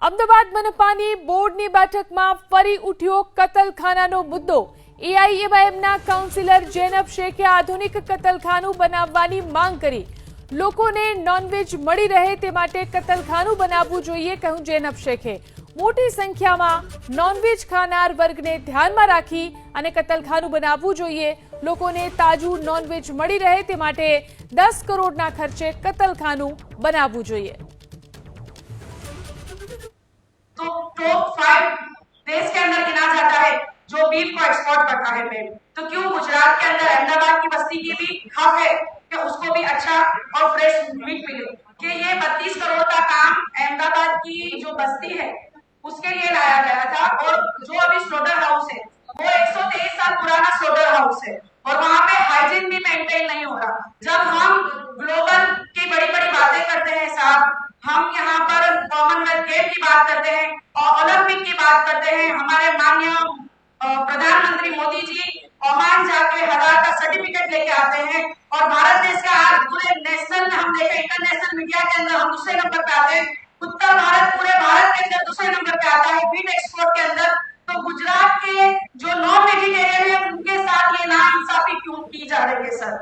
અમદાવાદ મનપાની બોર્ડની બેઠકમાં ફરી ઉઠ્યો કતલખાનાનો મુદ્દો। એઆઈએમઆઈએમના કાઉન્સિલર જૈનબ શેખે આધુનિક કતલખાનું બનાવવાની માંગ કરી। લોકોને નોનવેજ મળી રહે તે માટે કતલખાનું બનાવવું જોઈએ, કહ્યું જૈનબ શેખે। મોટી સંખ્યામાં નોનવેજ ખાનાર વર્ગને ધ્યાનમાં રાખી અને કતલખાનું બનાવવું જોઈએ। લોકોને તાજું નોનવેજ મળી રહે તે માટે 10 કરોડના ખર્ચે કતલખાનું બનાવવું જોઈએ। तो टॉप 5 देश के अंदर गिना जाता है जो बीफ को एक्सपोर्ट करता है पेड़। तो क्यों गुजरात के अंदर अहमदाबाद की बस्ती की भी हक है कि उसको भी अच्छा और फ्रेश मीट मिले। कि ये 32 करोड़ का काम अहमदाबाद की जो बस्ती है उसके लिए लाया गया था। और जो अभी स्लोटर हाउस है वो 123 साल पुराना स्लोटर हाउस है और वहां पे हाइजीन भी मेंटेन नहीं हो रहा। जब हम ग्लोबल की बड़ी बड़ी बातें करते हैं साहब, हम यहाँ पर कॉमनवेल्थ गेम की बात करते हैं और ओलंपिक की बात करते हैं। हमारे माननीय प्रधानमंत्री मोदी जी ओमान जाके हज़ार का सर्टिफिकेट लेके आते हैं और भारत देश का आज पूरे नेशनल में हम देखें, इंटरनेशनल मीडिया के अंदर हम दूसरे नंबर पे आते हैं। उत्तर भारत पूरे भारत के अंदर दूसरे नंबर पे आता है मीट एक्सपोर्ट के अंदर। तो गुजरात के जो नॉन वेजिटेरियन है उनके साथ ये नाइंसाफी क्यों की जा रही है सर?